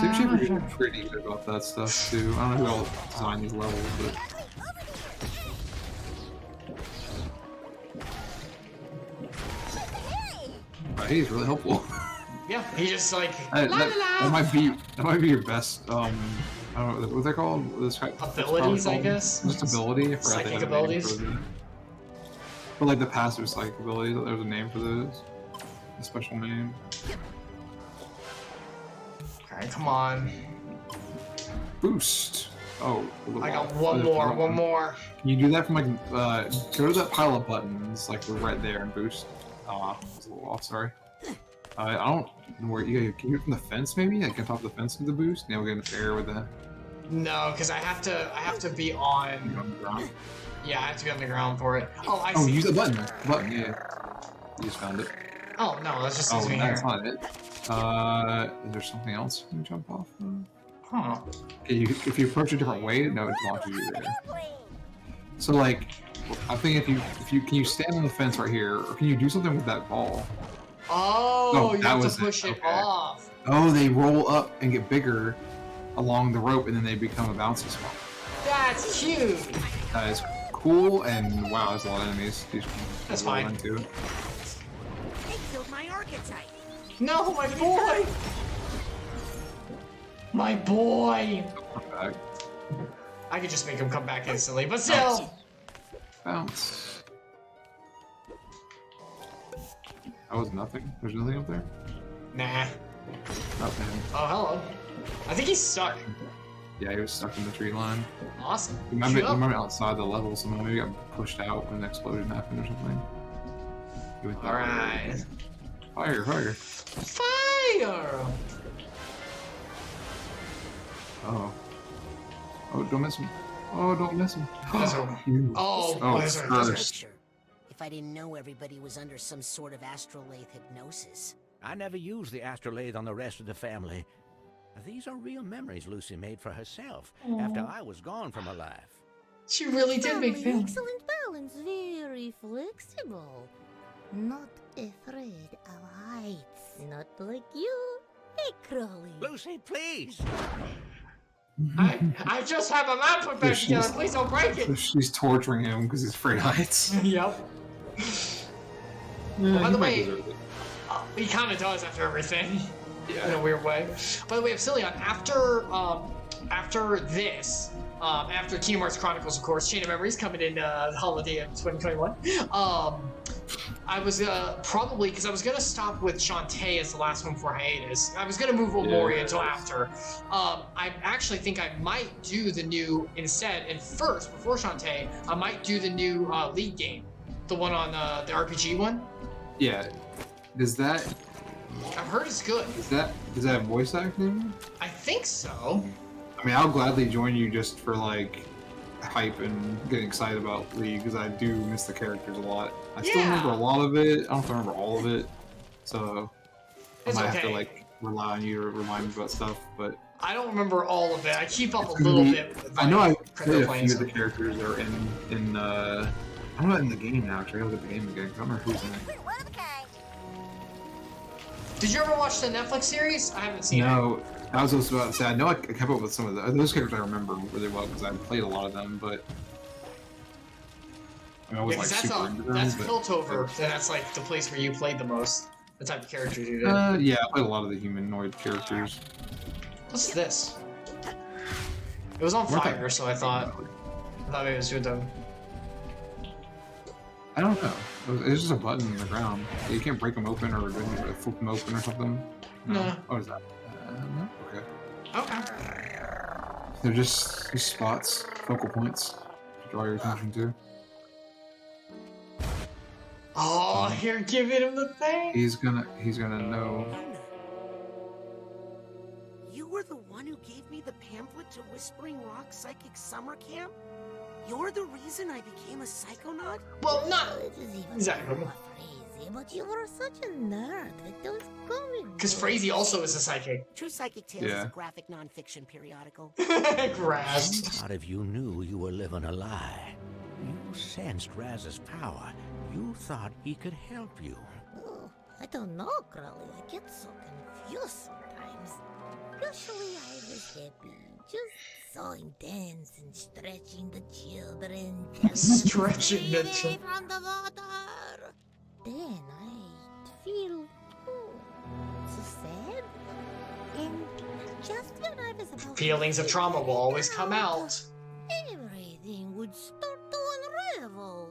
Seems you're pretty good about that stuff, too. I don't know who all designed these levels, but... He's really helpful. Yeah, he just like that might be your best. I don't know what they're called. This abilities, I guess. Just ability. Psychic abilities. But like the passive psychic abilities, there's a name for those. A special name. Okay, come on. Boost. Oh. I got one more. Can you do that from like go to that pile of buttons, like right there, and boost? I was a little off, sorry. I don't know where you can you get from the fence maybe? I can top the fence with the boost? Now we'll get an air with that. No, because I have to be on the ground. Yeah, I have to be on the ground for it. Oh, I see. Use the button. Yeah. You just found it. Oh no, that's just me that's here. not it. Is there something else you can jump off of? Huh. Okay, if you approach a different way, no, it launches you there. So like I think if you can you stand on the fence right here, or can you do something with that ball? Oh, you have to push it off. Oh, they roll up and get bigger along the rope, and then they become a bouncy spot. That's cute. That is cool, and wow, there's a lot of enemies. That's fine. They killed my archetype. No, my boy. My boy. I could just make him come back instantly, but still. Bounce. That was nothing. There's nothing up there? Nah. Nothing. Oh, hello. I think he's stuck. Yeah, he was stuck in the tree line. Awesome. You remember outside the level, somehow maybe got pushed out when an explosion happened or something. Alright. Fire, fire. Fire! Oh. Oh, don't miss him. Oh, don't miss him. Cursed. If I didn't know everybody was under some sort of astrolabe hypnosis. I never used the astrolabe on the rest of the family. These are real memories Lucy made for herself after I was gone from her life. She really did make films. Excellent balance, very flexible. Not afraid of heights. Not like you. Hey, Crowley. Lucy, please! I just have a map put back together. Please don't break it. She's torturing him because he's afraid of heights. Yep. Yeah, by the way, he kind of does after everything. Yeah. In a weird way. By the way, Epsilion, after this, after Kingdom Hearts Chronicles, of course, Chain of Memories coming in the holiday of 2021. I was probably because I was gonna stop with Shantae as the last one for hiatus. I was gonna move Omori until after. I actually think I might do the new instead, and first before Shantae, I might do the new lead game, the one on the RPG one. Yeah. Does that? I've heard it's good. Does that have voice acting? I think so. I mean, I'll gladly join you just for like hype and getting excited about League because I do miss the characters a lot. I still remember a lot of it. I don't remember all of it, so I might have to like rely on you to remind me about stuff. But I don't remember all of it. I keep up a little bit. I know I played a few of the characters that are in I'm not in the game now. Actually, I gotta look at the game again. I don't remember who's in it. Did you ever watch the Netflix series? I haven't seen it. No, I was also about to say, I know I kept up with some of those characters I remember really well because I played a lot of them, but I mean, I was like super into them. That's Piltover, and that's like the place where you played the most. The type of characters you did. Yeah, I played a lot of the humanoid characters. What's this? It was on fire, so I thought maybe it was with them. I don't know. It's just a button in the ground. You can't break them open or flip them open or something. No. What is that? No? Okay. Okay. They're just these spots, focal points to draw your attention to. Oh, here, giving him the thing. He's gonna know. You were the one who gave me the pamphlet to Whispering Rock Psychic Summer Camp? You're the reason I became a psychonaut? Well, not It is even exactly. more crazy, but you were such a nerd with those comic Because Frazee also is a psychic. True Psychic Tales is a graphic non-fiction periodical. Grasped. Part of you knew you were living a lie. You sensed Raz's power. You thought he could help you. Oh, I don't know, Crowley. I get so confused sometimes. Usually I was happy, just so intense and stretching the children. Stretching the children. From the water. Then I feel so sad. And just when I was about Feelings of trauma will always come out. everything would start to unravel.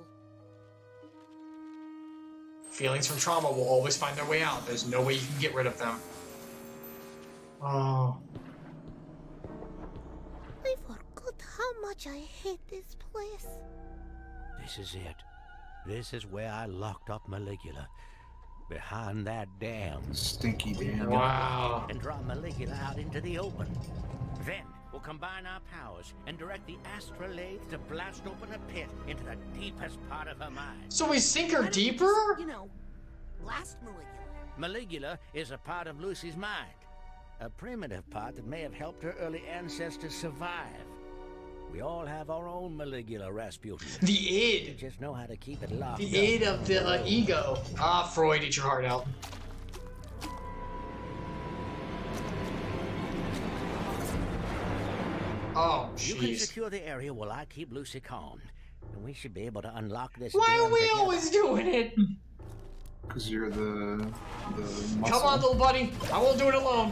Feelings from trauma will always find their way out. There's no way you can get rid of them. Oh. I forgot how much I hate this place. This is it. This is where I locked up Maligula. Behind that dam. Stinky dam. Wow. And draw Maligula out into the open. Then we'll combine our powers and direct the astrolabe to blast open a pit into the deepest part of her mind. So we sink her deeper? You know, blast Maligula. Maligula is a part of Lucy's mind. A primitive part that may have helped her early ancestors survive. We all have our own Maligula, Rasputin. The We id. just know how to keep it locked The up. id of the ego. Ah, Freud, eat your heart out. Oh, You can jeez. secure the area while I keep Lucy calm. And we should be able to unlock this Why dam are we together. always doing it? Because you're the muscle. Come on, little buddy. I won't do it alone.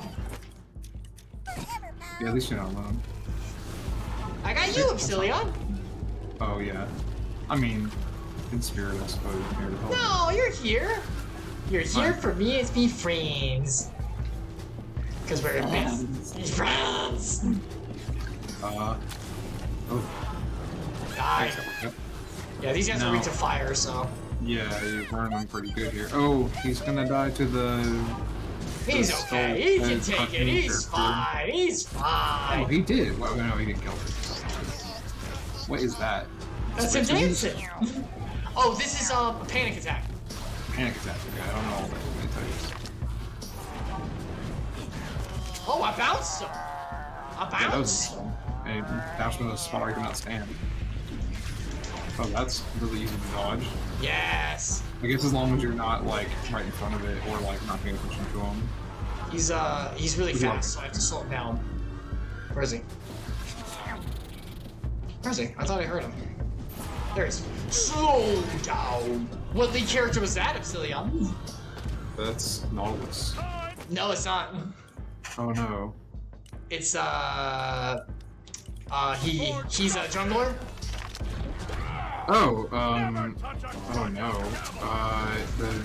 Yeah, at least you're not alone. I got you, Epsilion. Oh yeah. I mean, in spirit, I suppose. I'm here to help. No, you're here. You're here Fine. for me as me friends. Because we're friends. Oh. Die. Yep. Yeah, these guys are No. weak to fire, so. Yeah, you burn them pretty good here. Oh, he's gonna die to the. He's the okay. He skull can and take it. cartoon He's character. fine. He's Oh, fine. he did. Well, no, he didn't kill her. What is that? That's him Wait, so dancing. Oh, this is a panic attack. Panic attack. Okay, I don't know all that. Let me tell you. Oh, I bounced him. I Yeah, that was bounced. and that's when the spot where I could not stand. Oh, that's really easy to dodge. Yes. I guess as long as you're not like right in front of it or like not paying attention to him. He's really Good luck. fast, so I have to slow him down. Where is he? Where is he? I thought I heard him. There he is. Slow down. What lead character was that, Epsilion? That's Nautilus. No, it's not. Oh no. It's he's a jungler. Oh, oh no.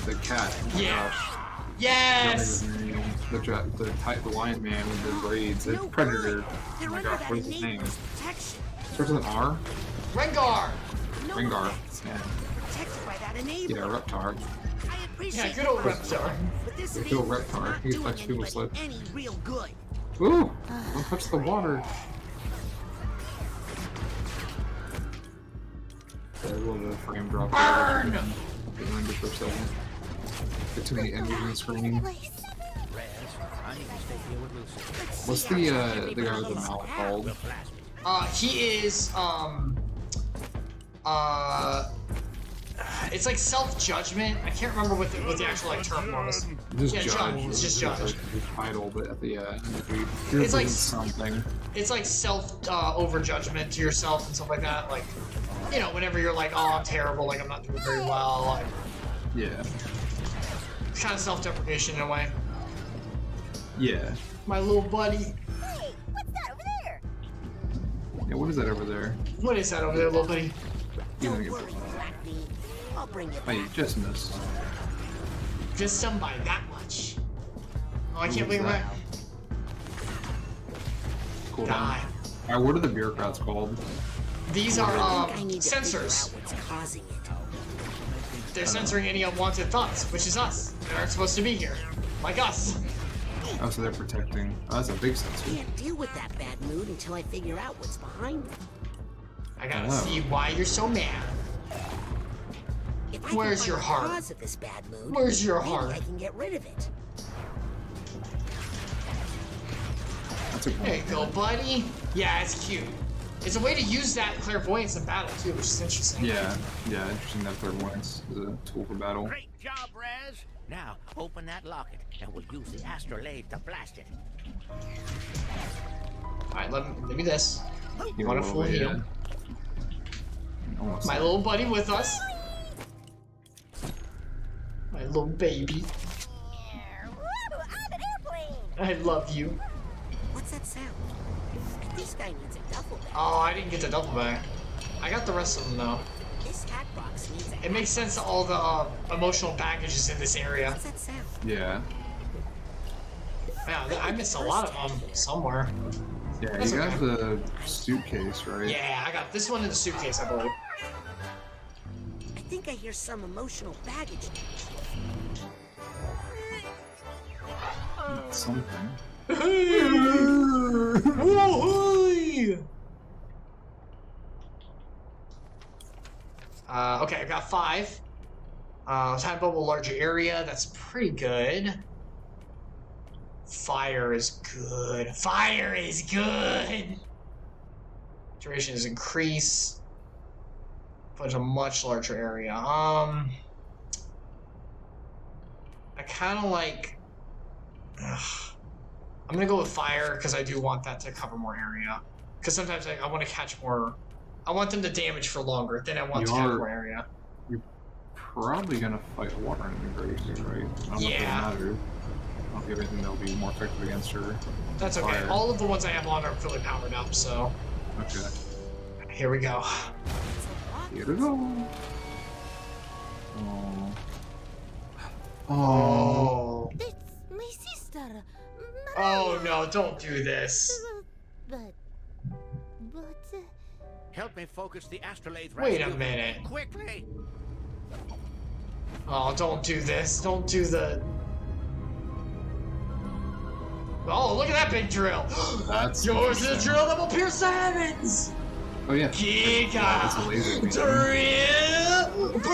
The cat. Yeah. Yes! The lion man with the braids, the predator. Oh my gosh, what is his name? Starts with an R? Rengar! Rengar. Yeah. Protected by that enabler. Yeah, Reptar. I appreciate Yeah, good old Reptar. but this Good old enabler's Reptar. not He doing touched people's anybody lips. any real good. Ooh! Don't touch the water. A little bit of frame drop. Burn! Remember for a second. Get too many enemies on the screen. What's the guy with the mouth called? He is, it's like self-judgment. I can't remember what the actual like term was. Just Yeah, judge. judge. It's just judge. His title, but at the It's like something. It's like over-judgment to yourself and stuff like that. Like, you know, whenever you're like, oh, I'm terrible, like I'm not doing very well. Like, Yeah. kind of self-deprecation in a way. Yeah. My little buddy. Hey, what's that over there? Yeah. What is that over there? What is that over there, little buddy? You Don't know, worry, Blackbeard. I'll bring you oh, you back. just missed. Just some by that much. Oh, I can't Who's believe that? that. Cool. Die. Alright, what are the bureaucrats called? These are I think I need to figure sensors. out what's causing it. They're censoring any unwanted thoughts, which is us. They aren't supposed to be here. Like us. Oh, so they're protecting. Oh, that's a big I sensor. can't deal with that bad mood until I figure out what's behind it. I gotta Oh. see why you're so mad. If I Where's can your find heart? the cause of this bad mood, Where's your maybe heart? I can get rid of it. That's a There you go, buddy. Yeah, it's cute. It's a way to use that clairvoyance in battle too, which is interesting. Yeah, interesting that clairvoyance is a tool for battle. Great job, Rez. Now, open that locket, and we'll use the astrolabe to blast it. Alright, let me this. You want a know, full yeah. heal? Almost My there. little buddy with us. My little baby. Woo, I'm an airplane! I love you. What's that sound? This guy needs a duffel bag. Oh, I didn't get the double bag. I got the rest of them though. This hat box needs a It makes sense to all the emotional baggages in this area. What's that sound? Yeah. Yeah, I missed a lot of them somewhere. Yeah, That's you got okay. the suitcase, right? Yeah, I got this one in the suitcase, I believe. I think I hear some emotional baggage. Something. Woo-hoo! Okay, I got 5. Time bubble larger area, that's pretty good. Fire is good. Fire is good! Duration is increase. But a much larger area. I kinda like... Ugh. I'm gonna go with fire because I do want that to cover more area. Because sometimes I want to catch more. I want them to damage for longer. Then I want to catch more area. You're probably gonna fight a water enemy very soon, right? I don't know if Yeah. it'll matter. I don't think anything that'll be more effective against her. That's okay. Fire. All of the ones I have on are fully powered up, so Okay. here we go. Here we go. Oh. Oh. It's my sister. Oh no! Don't do this. But, Help me focus the astrolabe. Wait a rescue. minute. Quickly! Oh, don't do this. Don't do the. Oh, look at that big drill. That's Yours is a interesting. drill that will pierce the heavens. Oh yeah. Kick That's a out. laser beam. Drill breaker.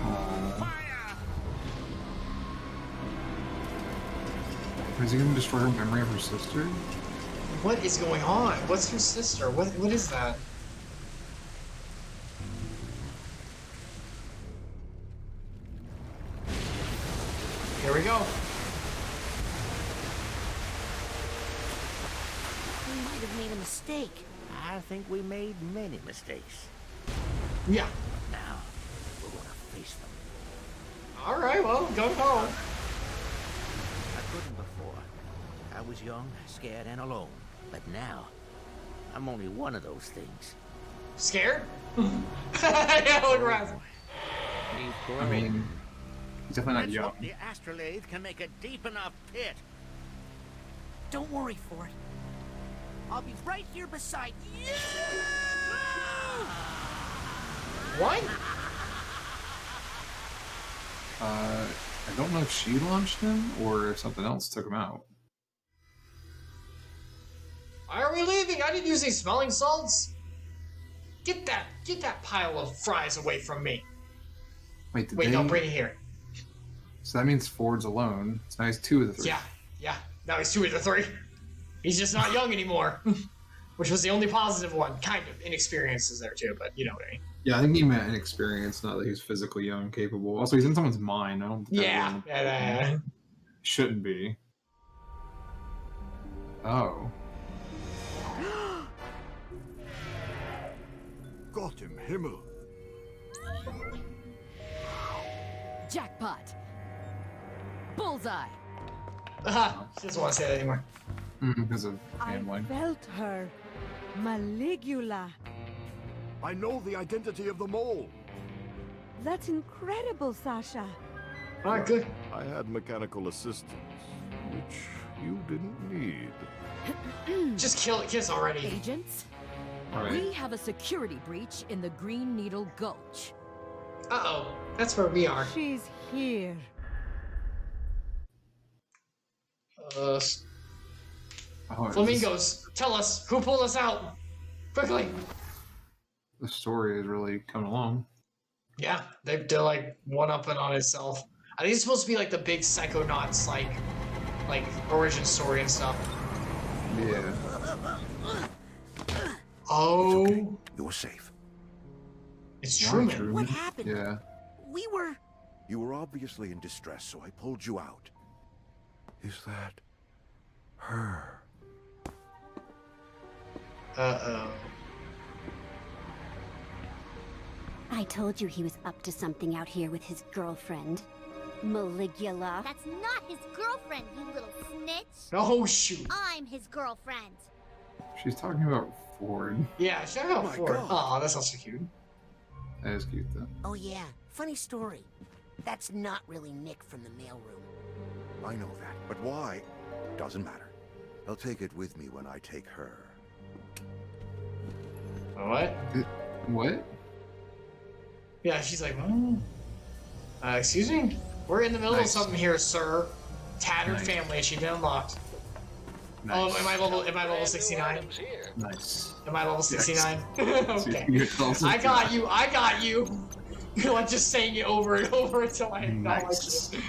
Oh. Is he gonna destroy her memory of her sister? What is going on? What's her sister? What is that? Here we go. We might have made a mistake. I think we made many mistakes. Yeah. Now, we're gonna face them. All right. Well, go home. I couldn't before. I was young, scared, and alone. But now, I'm only one of those things. Scared? Yeah, look around. I mean, he's definitely not Let's young. hope the astrolabe can make a deep enough pit. Don't worry, Ford. I'll be right here beside you. What? I don't know if she launched him or if something else took him out. Why are we leaving? I didn't use any smelling salts. Get that pile of fries away from me. Wait, Wait, no, bring it here. So that means Ford's alone. So now he's 2 of the 3. Yeah. Now he's 2 of the 3. He's just not young anymore. Which was the only positive one. Kind of. Inexperience is there too, but you know what I mean. Yeah, I think he meant inexperience, not that he's physically young and capable. Also, he's in someone's mind. I don't think Yeah. shouldn't be. Oh. Gott im Himmel. Jackpot. Bullseye. She doesn't want to say that anymore. Because of gambling. Felt her. Maligula. I know the identity of the mole. That's incredible, Sasha. Alright, good. I had mechanical assistance, which you didn't need. Just kill it, kiss already. Agents, Alright. we have a security breach in the Green Needle Gulch. Uh-oh. That's where we are. She's here. Flamingos, tell us, who pulled us out? Quickly! The story is really coming along. Yeah, they're like one-upping on itself. I think it's supposed to be like the big Psychonauts, like origin story and stuff. Yeah. Oh. It's okay. You're safe. It's Truman. What happened? Yeah. We were... You were obviously in distress, so I pulled you out. Is that her? Uh-oh. I told you he was up to something out here with his girlfriend. Maligula. That's not his girlfriend, you little snitch. Oh, shoot. I'm his girlfriend. She's talking about Ford. Yeah, shout out Ford. Oh, that's also cute. That is cute, though. Oh yeah, funny story. That's not really Nick from the mailroom. I know that, but why? Doesn't matter. I'll take it with me when I take her. What? What? Yeah, she's like, excuse me? We're in the middle of something here, sir. Tattered family, achievement been unlocked. Nice. Oh, am I level 69? Nice. Am I level 69? Yes. Okay. I got you. You're like just saying it over and over until I acknowledge it.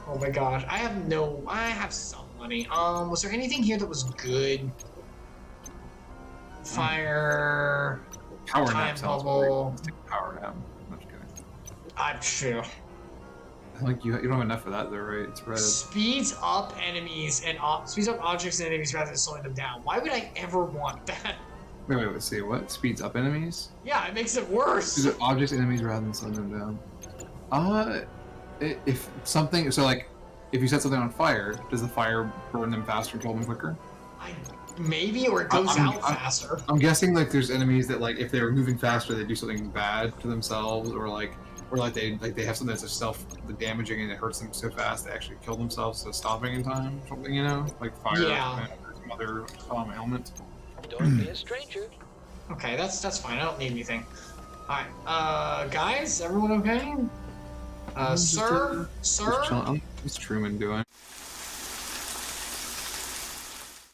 Oh my gosh, I have some money. Was there anything here that was good? Fire. Power time nap sounds bubble. Let's take a power nap. I'm just kidding. I'm sure. I think you don't have enough for that though, right? It's red. Speeds up enemies and speeds up objects and enemies rather than slowing them down. Why would I ever want that? Wait, say what? Speeds up enemies? Yeah, it makes it worse. Speeds up objects and enemies rather than slowing them down. If something, so like, if you set something on fire, does the fire burn them faster and kill them quicker? Maybe, or it goes out faster. I'm guessing like there's enemies that like if they're moving faster, they do something bad to themselves, or they have something that's self-damaging and it hurts them so fast they actually kill themselves, so stopping in time, or something, you know, like fire or some other element. Don't be a stranger. Okay, that's fine. I don't need anything. All right, guys, everyone okay? Sir, What's Truman doing?